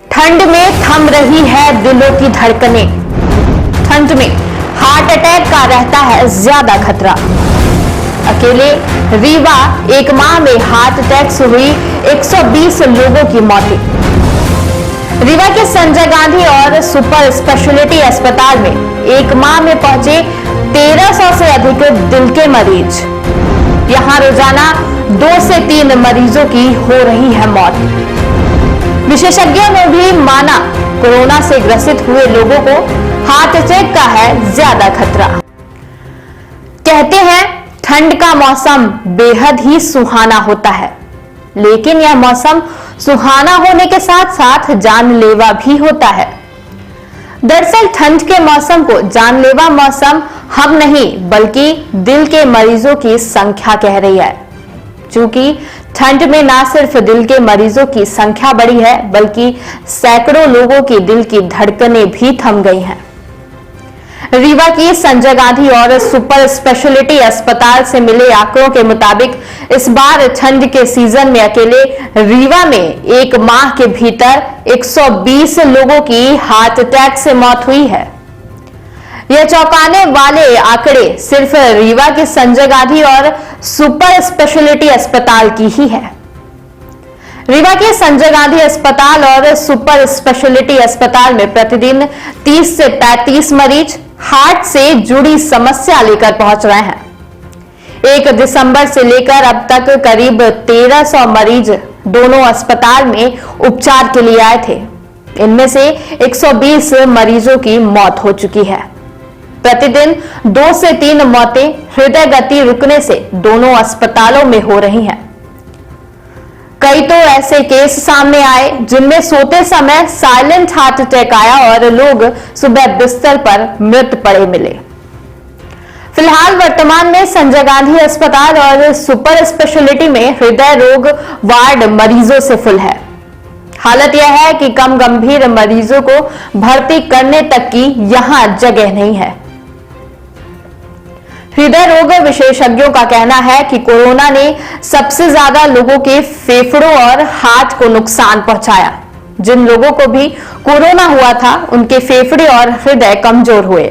ठंड में थम रही है दिलों की धड़कनें। ठंड में हार्ट अटैक का रहता है ज्यादा खतरा। अकेले रीवा एक माह में हार्ट अटैक से हुई 120 लोगों की मौतें। रीवा के संजय गांधी और सुपर स्पेशलिटी अस्पताल में एक माह में पहुंचे 1300 से अधिक दिल के मरीज। यहां रोजाना 2 से 3 मरीजों की हो रही है मौत। विशेषज्ञों ने भी माना कोरोना से ग्रसित हुए लोगों को हार्ट अटैक का है ज्यादा खतरा। कहते हैं ठंड का मौसम बेहद ही सुहाना होता है, लेकिन यह मौसम सुहाना होने के साथ साथ जानलेवा भी होता है। दरअसल ठंड के मौसम को जानलेवा मौसम हम नहीं बल्कि दिल के मरीजों की संख्या कह रही है। क्योंकि ठंड में ना सिर्फ दिल के मरीजों की संख्या बढ़ी है, बल्कि सैकड़ों लोगों की दिल की धड़कनें भी थम गई हैं। रीवा की संजय गांधी और सुपर स्पेशलिटी अस्पताल से मिले आंकड़ों के मुताबिक इस बार ठंड के सीजन में अकेले रीवा में एक माह के भीतर 120 लोगों की हार्ट अटैक से मौत हुई है। यह चौंकाने वाले आंकड़े सिर्फ रीवा के संजय गांधी और सुपर स्पेशलिटी अस्पताल की ही है। रीवा के संजय गांधी अस्पताल और सुपर स्पेशलिटी अस्पताल में प्रतिदिन 30 से 35 मरीज हार्ट से जुड़ी समस्या लेकर पहुंच रहे हैं। 1 दिसंबर से लेकर अब तक करीब 1300 मरीज दोनों अस्पताल में उपचार के लिए आए थे। इनमें से 120 मरीजों की मौत हो चुकी है। प्रतिदिन 2 से 3 मौतें हृदय गति रुकने से दोनों अस्पतालों में हो रही हैं। कई तो ऐसे केस सामने आए जिनमें सोते समय साइलेंट हार्ट अटैक आया और लोग सुबह बिस्तर पर मृत पड़े मिले। फिलहाल वर्तमान में संजय गांधी अस्पताल और सुपर स्पेशलिटी में हृदय रोग वार्ड मरीजों से फुल है। हालत यह है कि कम गंभीर मरीजों को भर्ती करने तक की यहां जगह नहीं है। हृदय रोग विशेषज्ञों का कहना है कि कोरोना ने सबसे ज्यादा लोगों के फेफड़ों और हार्ट को नुकसान पहुंचाया। जिन लोगों को भी कोरोना हुआ था उनके फेफड़े और हृदय कमजोर हुए।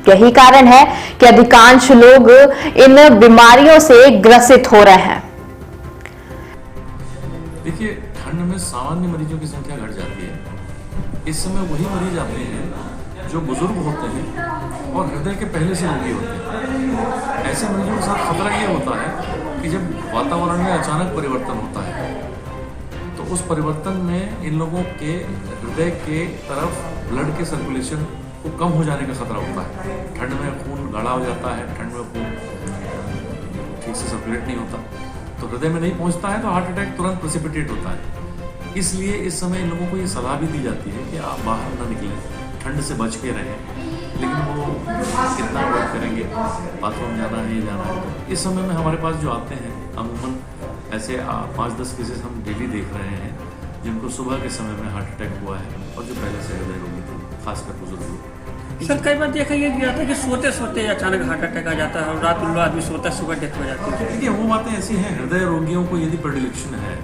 यही कारण है कि अधिकांश लोग इन बीमारियों से ग्रसित हो रहे हैं। देखिए, ठंड में सामान्य मरीजों की संख्या घट जाती है। इस समय वही मरीज आते हैं जो बुजुर्ग होते हैं और हृदय के पहले से रोगी होते हैं। ऐसे मरीजों के साथ खतरा ये होता है कि जब वातावरण में अचानक परिवर्तन होता है तो उस परिवर्तन में इन लोगों के हृदय के तरफ ब्लड के सर्कुलेशन को कम हो जाने का खतरा होता है। ठंड में खून गाढ़ा हो जाता है, ठंड में खून ठीक से सर्कुलेट नहीं होता तो हृदय में नहीं पहुंचता है तो हार्ट अटैक तुरंत प्रेसिपिटेट होता है। इसलिए इस समय इन लोगों को ये सलाह भी दी जाती है कि आप बाहर ना निकलें, ठंड से बच के रहें। लेकिन वो कितना अवॉइड करेंगे, बाथरूम जाना है, जाना है। तो इस समय में हमारे पास जो आते हैं अमूमन ऐसे 5-10 केसेस हम डेली देख रहे हैं जिनको सुबह के समय में हार्ट अटैक हुआ है और जो पहले से हृदय रोगी थे, खासकर बुजुर्ग लोग। सर, कई बार देखा ये जाता है कि सोते सोते अचानक हार्ट अटैक आ जाता है और रात में आदमी सोता है, सुबह डेथ हो जाती है। देखिए, वो बातें ऐसी हैं, हृदय रोगियों को यदि प्रेडिलेक्शन है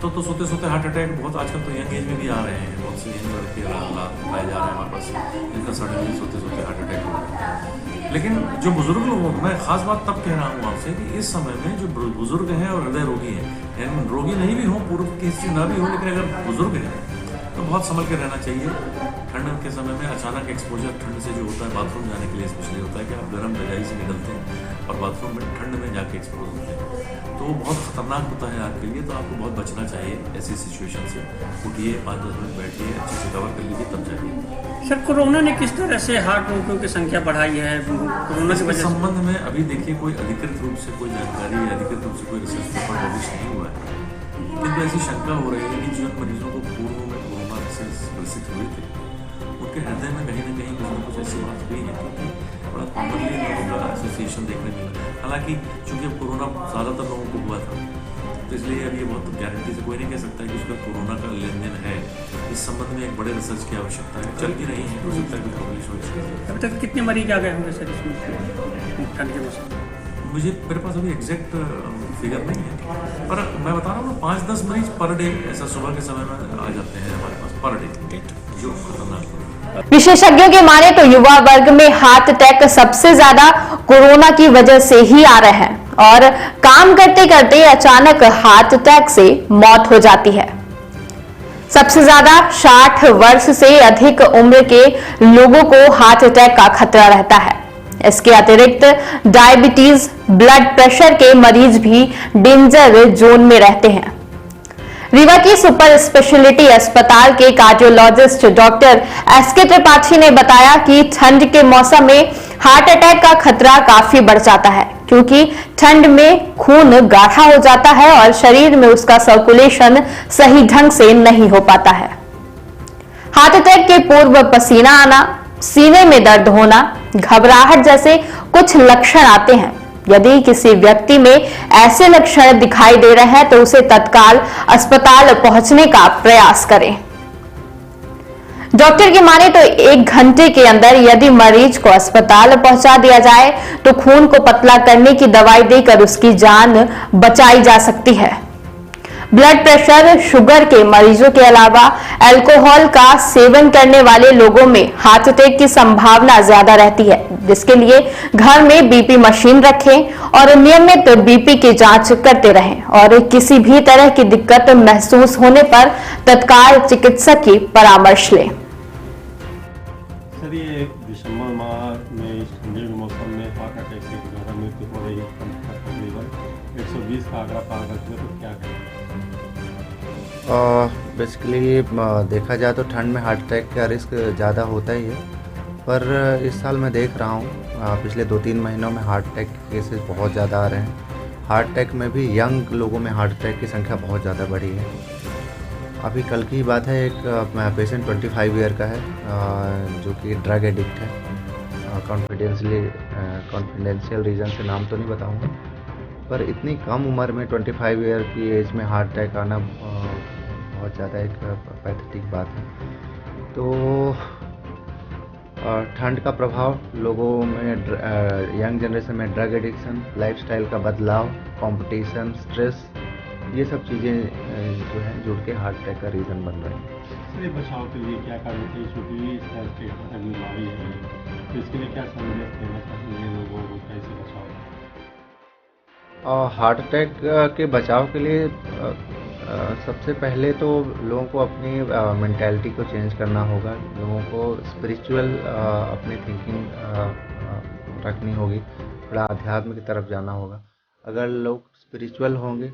तो सोते सोते हार्ट अटैक बहुत आजकल तो यंग एज में भी आ रहे हैं। बहुत से यंग लड़के पाए जा रहे हैं हमारे पास जिनका सडनली सोते सोते हार्ट अटैक हो। लेकिन जो बुजुर्ग लोगों को, मैं खास बात तब कह रहा हूँ आपसे कि इस समय में जो बुजुर्ग हैं और हृदय रोगी हैं, यानी रोगी नहीं भी हो, पूर्व की हिस्ट्री ना भी हो, लेकिन अगर बुजुर्ग हैं तो बहुत संभल के रहना चाहिए। ठंड के समय में अचानक एक्सपोजर ठंड से जो होता है, बाथरूम जाने के लिए स्पेशली होता है कि आप गर्म रजाई से निकलते हैं और बाथरूम में ठंड में जाके एक्सपोज होते हैं तो वो बहुत खतरनाक होता है आपके लिए। तो आपको बहुत बचना चाहिए ऐसी सिचुएशन से। उठिए, 5-10 मिनट बैठिए, अच्छे से कवर कर लीजिए, तब जाइए। सर, कोरोना ने किस तरह से हार्ट रोगियों की संख्या बढ़ाई है? कोरोना के संबंध में अभी देखिए कोई अधिकृत रूप से कोई जानकारी या अधिकृत रूप से कोई रिसर्च पेपर पब्लिश नहीं हुआ है, किंतु ऐसी शंका हो रही है कि जिन मरीजों को पूर्व में कोरोना से ग्रसित हुए थे उनके हृदय में कहीं ना कहीं कुछ न कुछ ऐसी बात हुई है, क्योंकि बड़ा कॉमनली लोगों का एसोसिएशन देखने मिला। हालांकि चूंकि अब कोरोना ज़्यादातर लोगों को हुआ था तो इसलिए अब ये बहुत गारंटी से कोई नहीं कह सकता है कि उसका कोरोना का लेन देन है। इस संबंध में एक बड़े रिसर्च की आवश्यकता है, चल भी रही है, हो सकता है कि पब्लिश हो। अभी तक कितने मरीज आ गए होंगे सर इसमें ठंड के मौसम? मेरे पास अभी एग्जैक्ट फिगर नहीं है, पर मैं बता रहा हूँ 5-10 मरीज पर डे ऐसा सुबह के समय में आ जाते हैं हमारे पास पर डे, जो खतरनाक है। विशेषज्ञों के माने तो युवा वर्ग में हार्ट अटैक सबसे ज्यादा कोरोना की वजह से ही आ रहे हैं और काम करते करते अचानक हार्ट अटैक से मौत हो जाती है। सबसे ज्यादा 60 वर्ष से अधिक उम्र के लोगों को हार्ट अटैक का खतरा रहता है। इसके अतिरिक्त डायबिटीज, ब्लड प्रेशर के मरीज भी डेंजर जोन में रहते हैं। रीवा की सुपर स्पेशलिटी अस्पताल के कार्डियोलॉजिस्ट डॉक्टर एसके त्रिपाठी ने बताया कि ठंड के मौसम में हार्ट अटैक का खतरा काफी बढ़ जाता है, क्योंकि ठंड में खून गाढ़ा हो जाता है और शरीर में उसका सर्कुलेशन सही ढंग से नहीं हो पाता है। हार्ट अटैक के पूर्व पसीना आना, सीने में दर्द होना, घबराहट जैसे कुछ लक्षण आते हैं। यदि किसी व्यक्ति में ऐसे लक्षण दिखाई दे रहे हैं तो उसे तत्काल अस्पताल पहुंचने का प्रयास करें। डॉक्टर की माने तो 1 घंटे के अंदर यदि मरीज को अस्पताल पहुंचा दिया जाए तो खून को पतला करने की दवाई देकर उसकी जान बचाई जा सकती है। ब्लड प्रेशर, शुगर के मरीजों के अलावा अल्कोहल का सेवन करने वाले लोगों में हार्ट अटैक की संभावना ज्यादा रहती है, जिसके लिए घर में बीपी मशीन रखें और नियमित बीपी की जांच करते रहें और किसी भी तरह की दिक्कत महसूस होने पर तत्काल चिकित्सक की परामर्श लें। सर, ये दिसंबर माह में इस ठंडी के मौसम में हार्ट अटैक से ज़्यादा मृत्यु हो रही है। तकरीबन 120 का आंकड़ा पार करते हैं, तो क्या करें? बेसिकली देखा जाए तो ठंड में हार्ट अटैक का रिस्क ज़्यादा होता ही है, पर इस साल मैं देख रहा हूँ पिछले 2-3 महीनों में हार्ट अटैक के केसेस बहुत ज़्यादा आ रहे हैं। हार्ट अटैक में भी यंग लोगों में हार्ट अटैक की संख्या बहुत ज़्यादा बढ़ी है। अभी कल की बात है, एक पेशेंट 25 ईयर का है जो कि ड्रग एडिक्ट है। कॉन्फिडेंशियल रीज़न से नाम तो नहीं बताऊँगा, पर इतनी कम उम्र में 25 ईयर की एज में हार्ट अटैक आना बहुत ज़्यादा एक पैथेटिक बात है। तो ठंड का प्रभाव लोगों में, यंग जनरेशन में ड्रग एडिक्शन, लाइफस्टाइल का बदलाव, कंपटीशन, स्ट्रेस, ये सब चीज़ें जो हैं जुड़ के हार्ट अटैक का रीज़न बन रहे हैं। इसलिए बचाव के लिए क्या करना चाहिए, क्योंकि इस तरह की बीमारी है, तो इसके लिए क्या संदेश देना चाहते हैं लोगों को, कैसे बचाव? हार्ट अटैक के बचाव के लिए सबसे पहले तो लोगों को अपनी मेंटालिटी को चेंज करना होगा। लोगों को स्पिरिचुअल अपनी थिंकिंग रखनी होगी, थोड़ा अध्यात्म की तरफ जाना होगा। अगर लोग स्पिरिचुअल होंगे,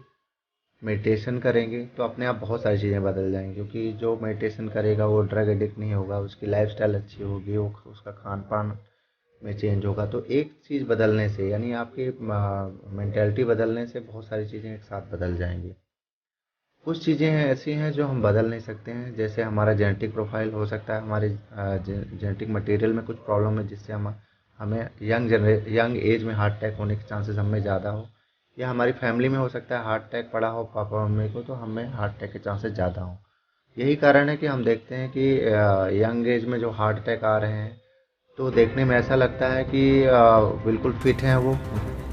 मेडिटेशन करेंगे, तो अपने आप बहुत सारी चीज़ें बदल जाएंगी, क्योंकि जो मेडिटेशन करेगा वो ड्रग एडिक्ट नहीं होगा, उसकी लाइफस्टाइल अच्छी होगी, वो उसका खान पान में चेंज होगा। तो एक चीज़ बदलने से, यानी आपकी मेंटालिटी बदलने से बहुत सारी चीज़ें एक साथ बदल जाएंगी। कुछ चीज़ें ऐसी हैं जो हम बदल नहीं सकते हैं, जैसे हमारा जेनेटिक प्रोफाइल हो सकता है, हमारे जेनेटिक मटेरियल में कुछ प्रॉब्लम है जिससे हमें यंग एज में हार्ट अटैक होने के चांसेस हमें ज़्यादा हो, या हमारी फैमिली में हो सकता है हार्ट अटैक पड़ा हो पापा मम्मी को, तो हमें हार्ट अटैक के चांसेस ज़्यादा हो। यही कारण है कि हम देखते हैं कि यंग एज में जो हार्ट अटैक आ रहे हैं, तो देखने में ऐसा लगता है कि बिल्कुल फिट हैं, वो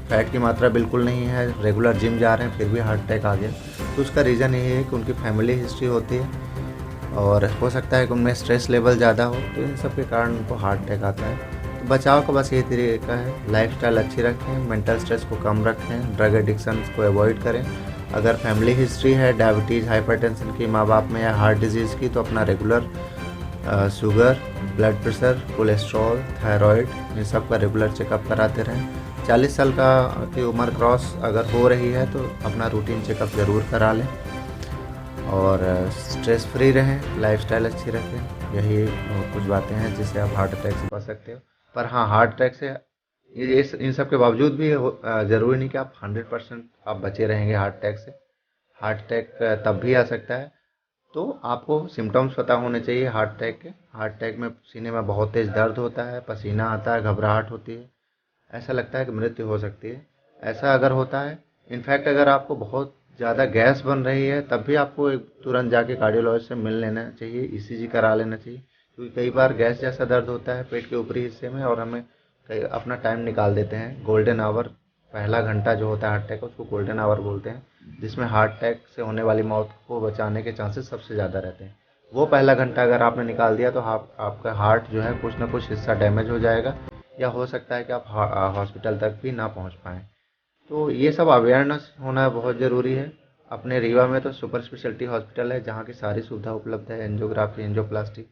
फैट की मात्रा बिल्कुल नहीं है, रेगुलर जिम जा रहे हैं, फिर भी हार्ट अटैक आ गया। तो उसका रीज़न यही है कि उनकी फैमिली हिस्ट्री होती है और हो सकता है कि उनमें स्ट्रेस लेवल ज़्यादा हो, तो इन सब के कारण उनको हार्ट अटैक आता है। तो बचाव का बस यही तरीका है, लाइफस्टाइल अच्छी रखें, मेंटल स्ट्रेस को कम रखें, ड्रग एडिक्शन को अवॉइड करें। अगर फैमिली हिस्ट्री है डायबिटीज़, हाइपरटेंशन की माँ बाप में, या हार्ट डिजीज़ की, तो अपना regular sugar, blood pressure, cholesterol, thyroid, इन सब का रेगुलर चेकअप कराते रहें। 40 साल की उम्र क्रॉस अगर हो रही है तो अपना रूटीन चेकअप ज़रूर करा लें और स्ट्रेस फ्री रहें, लाइफस्टाइल अच्छी रखें। यही कुछ बातें हैं जिससे आप हार्ट अटैक से बच सकते हो। पर हाँ, हार्ट अटैक से इन सब के बावजूद भी ज़रूरी नहीं कि आप 100% आप बचे रहेंगे हार्ट अटैक से। हार्ट अटैक तब भी आ सकता है, तो आपको सिम्टम्स पता होने चाहिए हार्ट अटैक के। हार्ट अटैक में सीने में बहुत तेज़ दर्द होता है, पसीना आता है, घबराहट होती है, ऐसा लगता है कि मृत्यु हो सकती है। ऐसा अगर होता है, इनफैक्ट अगर आपको बहुत ज़्यादा गैस बन रही है, तब भी आपको तुरंत जाके कार्डियोलॉजिस्ट से मिल लेना चाहिए, ईसीजी करा लेना चाहिए, क्योंकि कई बार गैस जैसा दर्द होता है पेट के ऊपरी हिस्से में और हमें अपना टाइम निकाल देते हैं, गोल्डन आवर पहला घंटा जो होता है हार्ट अटैक का, उसको गोल्डन आवर बोलते हैं, जिसमें हार्ट अटैक से होने वाली मौत को बचाने के चांसेस सबसे ज़्यादा रहते हैं। वो पहला घंटा अगर आपने निकाल दिया तो आपका हार्ट जो है कुछ ना कुछ हिस्सा डैमेज हो जाएगा, या हो सकता है कि आप हॉस्पिटल तक भी ना पहुंच पाएँ। तो ये सब अवेयरनेस होना बहुत ज़रूरी है। अपने रीवा में तो सुपर स्पेशलिटी हॉस्पिटल है, जहाँ की सारी सुविधा उपलब्ध है, एंजियोग्राफी, एंजियोप्लास्टी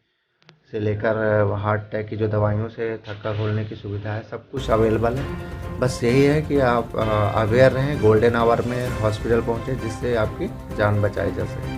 से लेकर हार्ट अटैक की जो दवाइयों से थक्का खोलने की सुविधा है, सब कुछ अवेलेबल है। बस यही है कि आप अवेयर रहें, गोल्डन आवर में हॉस्पिटल पहुँचें, जिससे आपकी जान बचाई जा सके।